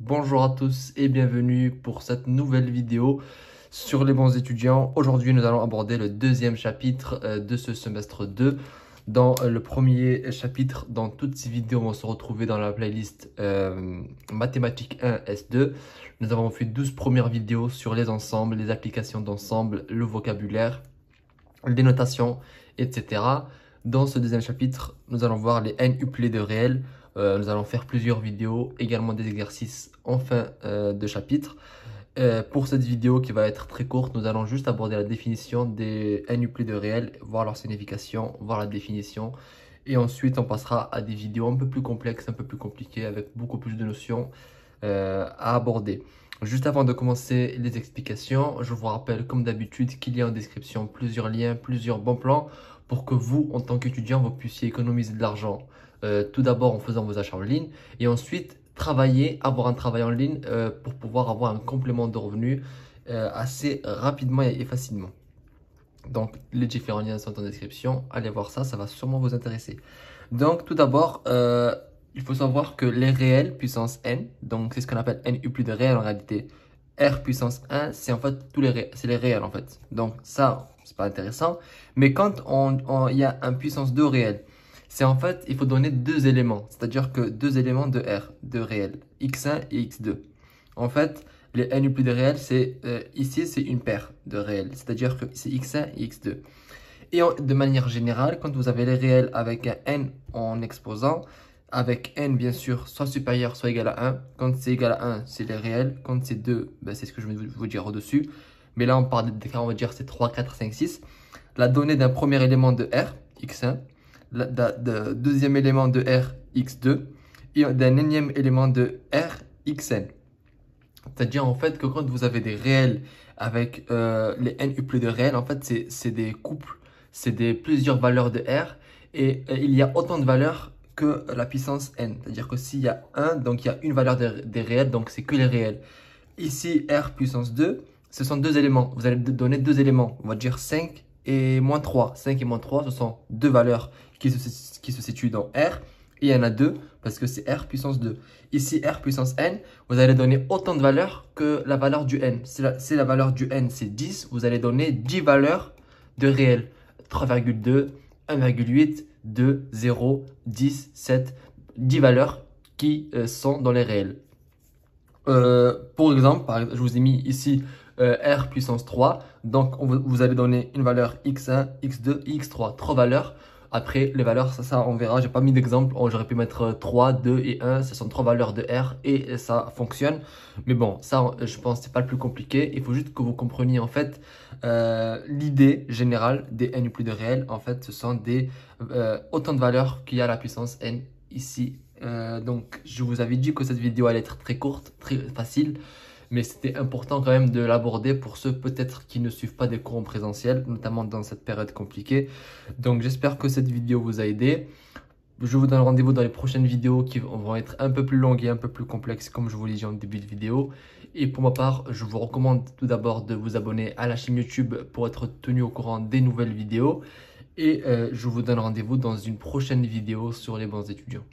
Bonjour à tous et bienvenue pour cette nouvelle vidéo sur les bons étudiants. Aujourd'hui, nous allons aborder le deuxième chapitre de ce semestre 2. Dans le premier chapitre, dans toutes ces vidéos, on va se retrouver dans la playlist Mathématiques 1 S2. Nous avons fait 12 premières vidéos sur les ensembles, les applications d'ensemble, le vocabulaire, les notations, etc. Dans ce deuxième chapitre, nous allons voir les n uplets de réel. Nous allons faire plusieurs vidéos, également des exercices en fin de chapitre. Pour cette vidéo qui va être très courte, nous allons juste aborder la définition des n uplets de réel, voir leur signification, voir la définition. Et ensuite, on passera à des vidéos un peu plus complexes, un peu plus compliquées, avec beaucoup plus de notions à aborder. Juste avant de commencer les explications, je vous rappelle comme d'habitude qu'il y a en description plusieurs liens, plusieurs bons plans pour que vous, en tant qu'étudiant, vous puissiez économiser de l'argent. Tout d'abord en faisant vos achats en ligne et ensuite travailler, avoir un travail en ligne pour pouvoir avoir un complément de revenus assez rapidement et facilement. Donc les différents liens sont en description, allez voir ça, ça va sûrement vous intéresser. Donc tout d'abord, il faut savoir que les réels puissance n, donc c'est ce qu'on appelle n u plus de réel en réalité, r puissance 1, c'est en fait c'est les réels en fait. Donc ça, c'est pas intéressant. Mais quand il y a un puissance 2 réel, c'est en fait, il faut donner deux éléments, c'est-à-dire que deux éléments de R, de réel, x1 et x2. En fait, les n u plus de réel, c'est ici, c'est une paire de réels, c'est-à-dire que c'est x1 et x2. Et de manière générale, quand vous avez les réels avec un n en exposant, avec n bien sûr soit supérieur soit égal à 1, quand c'est égal à 1, c'est les réels, quand c'est 2, ben, c'est ce que je vais vous dire au-dessus. Mais là, on parle des cas, on va dire c'est 3, 4, 5, 6. La donnée d'un premier élément de R, x1, de deuxième élément de R, x2, et d'un énième élément de R, xn. C'est-à-dire en fait que quand vous avez des réels avec les n uplets de réels, en fait c'est des couples, c'est plusieurs valeurs de R, et il y a autant de valeurs que la puissance n. C'est-à-dire que s'il y a 1, donc il y a une valeur des réels, donc c'est que les réels. Ici, R puissance 2, ce sont deux éléments. Vous allez donner deux éléments, on va dire 5 et moins 3. 5 et moins 3, ce sont deux valeurs qui se situent dans R. Et il y en a deux parce que c'est R puissance 2. Ici, R puissance n, vous allez donner autant de valeurs que la valeur du n. Si la valeur du n, c'est 10, vous allez donner 10 valeurs de réel. 3,2, 1,8, 2, 0, 10, 7, 10 valeurs qui sont dans les réels. Pour exemple, je vous ai mis ici R puissance 3. Donc, vous allez donner une valeur x1, x2 et x3. Trois valeurs. Après, les valeurs, ça on verra. J'ai pas mis d'exemple. J'aurais pu mettre 3, 2 et 1. Ce sont trois valeurs de R et ça fonctionne. Mais bon, ça, je pense que c'est pas le plus compliqué. Il faut juste que vous compreniez en fait l'idée générale des n plus de réel. En fait, ce sont autant de valeurs qu'il y a à la puissance n ici. Donc, je vous avais dit que cette vidéo allait être très courte, très facile. Mais c'était important quand même de l'aborder pour ceux peut-être qui ne suivent pas des cours en présentiel, notamment dans cette période compliquée. Donc j'espère que cette vidéo vous a aidé. Je vous donne rendez-vous dans les prochaines vidéos qui vont être un peu plus longues et un peu plus complexes comme je vous l'ai dit en début de vidéo. Et pour ma part, je vous recommande tout d'abord de vous abonner à la chaîne YouTube pour être tenu au courant des nouvelles vidéos. Et je vous donne rendez-vous dans une prochaine vidéo sur les bons étudiants.